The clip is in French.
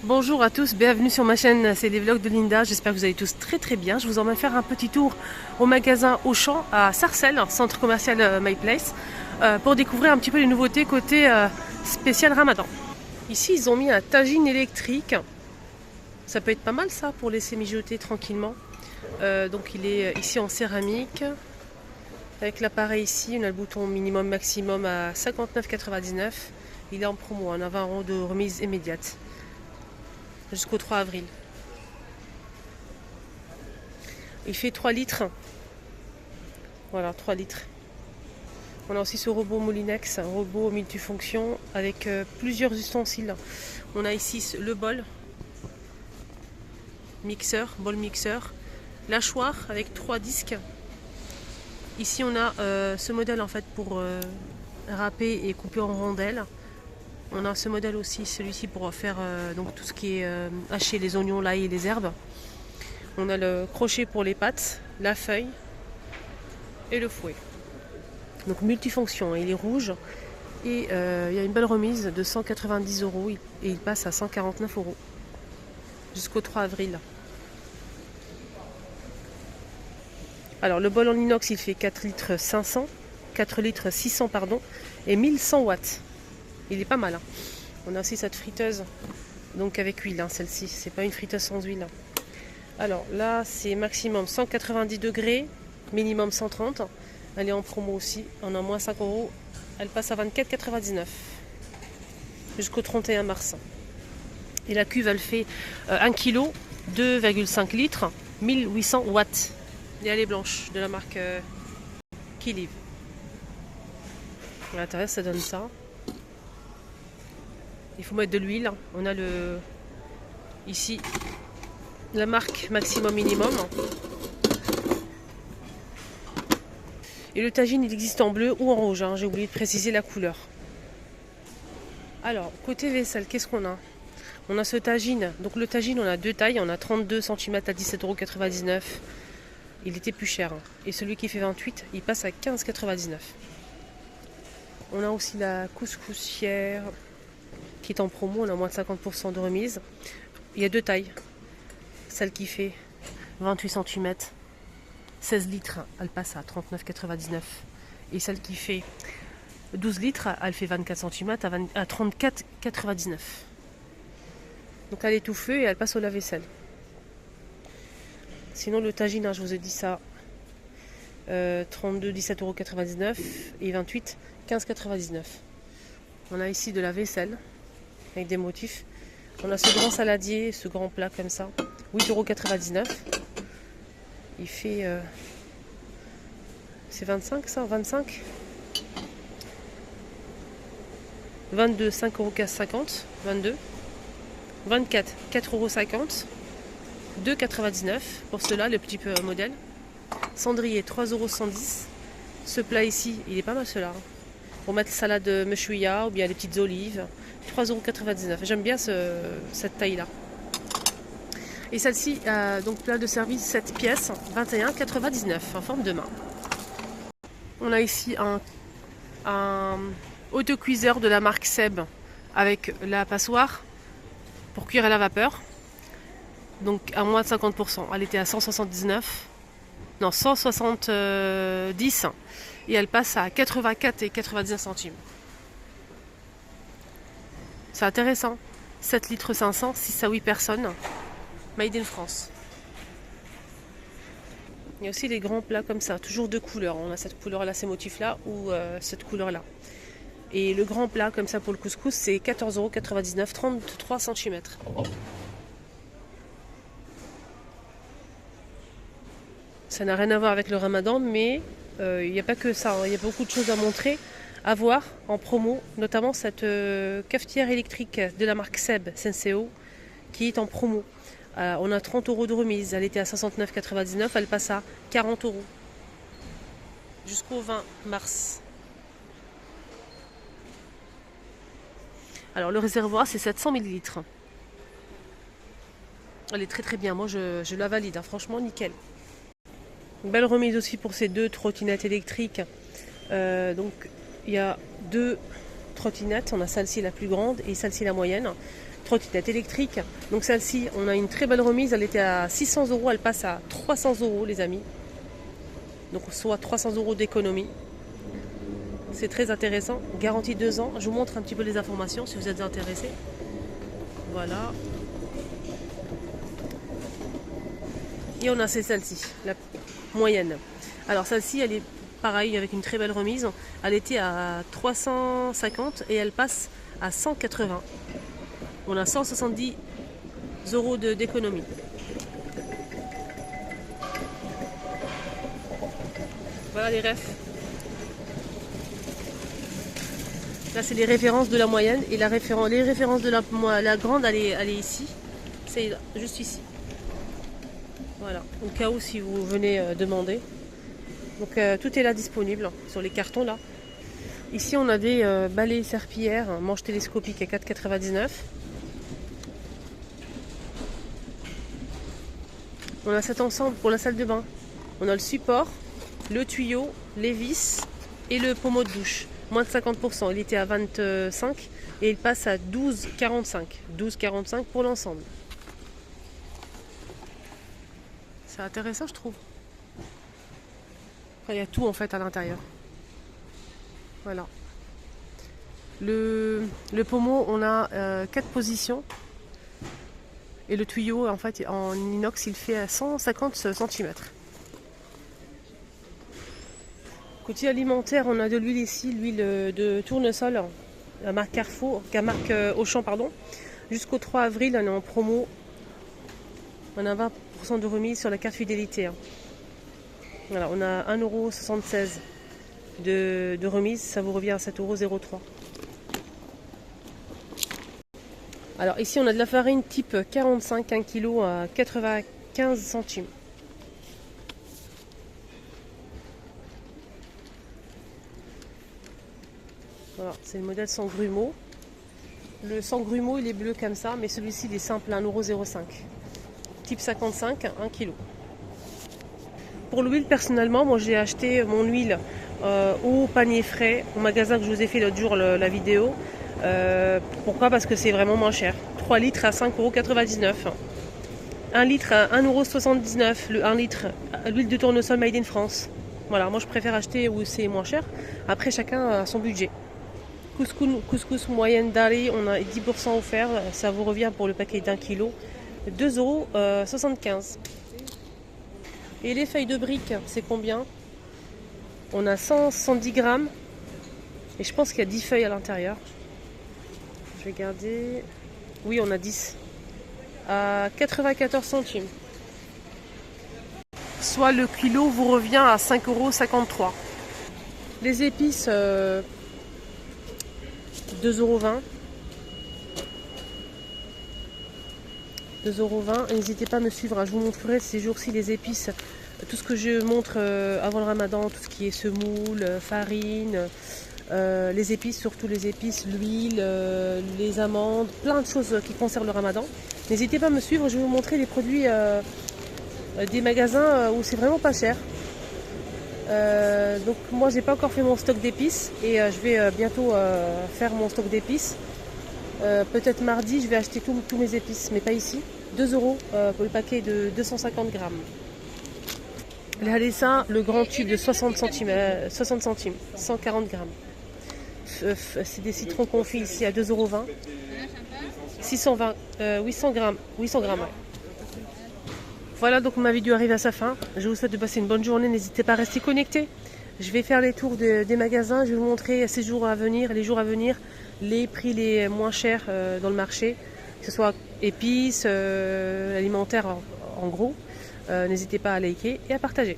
Bonjour à tous, bienvenue sur ma chaîne, c'est les vlogs de Linda, j'espère que vous allez tous très bien. Je vous emmène faire un petit tour au magasin Auchan à Sarcelles, centre commercial My Place, pour découvrir un petit peu les nouveautés côté spécial Ramadan. Ici ils ont mis un tagine électrique, ça peut être pas mal ça pour laisser mijoter tranquillement. Donc il est ici en céramique, avec l'appareil ici, on a le bouton minimum maximum à 59,99. Il est en promo, on a 20 € de remise immédiate jusqu'au 3 avril. Il fait 3 litres. Voilà, 3 litres. On a aussi ce robot Moulinex, un robot multifonction avec plusieurs ustensiles. On a ici le bol mixeur, l'hachoir avec 3 disques. Ici on a ce modèle en fait pour râper et couper en rondelles. On a ce modèle aussi, celui-ci pour faire donc tout ce qui est hacher les oignons, l'ail et les herbes. On a le crochet pour les pâtes, la feuille et le fouet. Donc multifonction, il est rouge et il y a une belle remise de 190 € et il passe à 149 € jusqu'au 3 avril. Alors le bol en inox il fait 4 litres 500, 4 litres 600 pardon, et 1100 watts. Il est pas mal. Hein. On a aussi cette friteuse, donc avec huile, hein, celle-ci. C'est pas une friteuse sans huile. Alors là, c'est maximum 190 degrés, minimum 130. Elle est en promo aussi. On a moins 5 €. Elle passe à 24,99 jusqu'au 31 mars. Et la cuve, elle fait 1 kg, 2,5 litres, 1800 watts. Et elle est blanche, de la marque Kiliv. À l'intérieur, ça donne ça. Il faut mettre de l'huile. On a ici la marque maximum minimum. Et le tagine il existe en bleu ou en rouge. Hein. J'ai oublié de préciser la couleur. Alors côté vaisselle, qu'est-ce qu'on a? On a ce tagine. Donc le tagine on a deux tailles. On a 32 cm à 17,99 €. Il était plus cher. Hein. Et celui qui fait 28, il passe à 15,99 €. On a aussi la couscoussière qui est en promo, on a moins de 50% de remise. Il y a deux tailles. Celle qui fait 28 cm, 16 litres, elle passe à 39,99 €. Et celle qui fait 12 litres, elle fait 24 cm à 34,99 €. Donc elle est tout feu et elle passe au lave-vaisselle. Sinon le tagine, je vous ai dit ça, 32, 17,99 € et 28, 15,99 €. On a ici de la vaisselle avec des motifs. On a ce grand saladier, ce grand plat comme ça, 8,99 €. Il fait... c'est 25 ça, 25 22, 5,50 €, 22 24, 4,50 €, 2,99 € pour cela, le petit modèle. Cendrier, 3,110 €. Ce plat ici, il est pas mal cela. Pour mettre salade mechouilla ou bien les petites olives, 3,99 €. J'aime bien cette taille-là. Et celle-ci, donc plat de service 7 pièces, 21,99 € en forme de main. On a ici un autocuiseur de la marque Seb avec la passoire pour cuire à la vapeur. Donc à moins de 50%. Elle était à 170 et elle passe à 84,99 €. C'est intéressant. 7 litres 500, 6 à 8 personnes. Made in France. Il y a aussi des grands plats comme ça, toujours deux couleurs. On a cette couleur-là, ces motifs-là, ou cette couleur-là. Et le grand plat comme ça pour le couscous, c'est 14,99 €, 33 cm. Ça n'a rien à voir avec le ramadan, mais il n'y a pas que ça. Hein. Il y a beaucoup de choses à montrer, à voir en promo, notamment cette cafetière électrique de la marque Seb Senseo qui est en promo. On a 30 € de remise. Elle était à 69,99 €, elle passe à 40 € jusqu'au 20 mars. Alors le réservoir c'est 700 ml. Elle est très bien, moi je la valide, hein. Franchement nickel. Une belle remise aussi pour ces deux trottinettes électriques. Donc il y a deux trottinettes, on a celle-ci la plus grande et celle-ci la moyenne, trottinette électrique. Donc celle-ci, on a une très belle remise. Elle était à 600 €, elle passe à 300 € les amis. Donc soit 300 € d'économie. C'est très intéressant. Garantie 2 ans. Je vous montre un petit peu les informations si vous êtes intéressés. Voilà. Et on a celle-ci, la moyenne. Alors celle-ci, elle est pareil avec une très belle remise. Elle était à 350 et elle passe à 180. On a 170 € d'économie. Voilà les refs. Là c'est les références de la moyenne et les références de la grande elle est ici. C'est juste ici. Voilà, au cas où si vous venez demander. Donc tout est là disponible sur les cartons là. Ici on a des balais serpillères, manche télescopique à 4,99 €. On a cet ensemble pour la salle de bain. On a le support, le tuyau, les vis et le pommeau de douche. Moins de 50%. Il était à 25 et il passe à 12,45. 12,45 pour l'ensemble. C'est intéressant, je trouve. Enfin, il y a tout en fait à l'intérieur. Voilà. Le pommeau, on a 4 positions. Et le tuyau, en fait, en inox, il fait à 150 cm. Côté alimentaire, on a de l'huile ici, l'huile de tournesol, la marque Carrefour, la marque Auchan, pardon. Jusqu'au 3 avril, on est en promo. On a 20% de remise sur la carte fidélité. Voilà, on a 1,76 € de remise, ça vous revient à 7,03 €. Alors ici on a de la farine type 45, 1 kg à 95 centimes. Voilà, c'est le modèle sans grumeaux. Le sans grumeaux il est bleu comme ça, mais celui-ci il est simple, 1,05 €. Type 55, 1 kg. Pour l'huile, personnellement, moi j'ai acheté mon huile au panier frais, au magasin que je vous ai fait l'autre jour la vidéo. Pourquoi? Parce que c'est vraiment moins cher. 3 litres à 5,99 €. 1 litre à 1,79 €. Le 1 litre, l'huile de tournesol made in France. Voilà, moi je préfère acheter où c'est moins cher. Après, chacun a son budget. Couscous moyenne d'Ali, on a 10% offert. Ça vous revient pour le paquet d'1 kg. 2,75 €. Et les feuilles de briques, c'est combien? On a 110 grammes. Et je pense qu'il y a 10 feuilles à l'intérieur. Je vais garder. Oui, on a 10. À 94 centimes. Soit le kilo vous revient à 5,53 €. Les épices, 2,20 €. 2,20 €. N'hésitez pas à me suivre, je vous montrerai ces jours-ci les épices, tout ce que je montre avant le ramadan, tout ce qui est semoule, farine, les épices, surtout les épices, l'huile, les amandes, plein de choses qui concernent le ramadan. N'hésitez pas à me suivre, je vais vous montrer les produits des magasins où c'est vraiment pas cher. Donc moi j'ai pas encore fait mon stock d'épices et je vais bientôt faire mon stock d'épices. Peut-être mardi je vais acheter tous mes épices, mais pas ici. 2 € pour le paquet de 250 grammes. Les halissa, le grand tube de 60 centimes, 140 grammes. C'est des citrons confits ici à 2,20 €. 800 grammes. 800 grammes, ouais. Voilà, donc ma vidéo arrive à sa fin. Je vous souhaite de passer une bonne journée. N'hésitez pas à rester connectés. Je vais faire les tours des magasins. Je vais vous montrer ces jours à venir, les jours à venir, les prix les moins chers dans le marché, que ce soit épices, alimentaire en gros. N'hésitez pas à liker et à partager.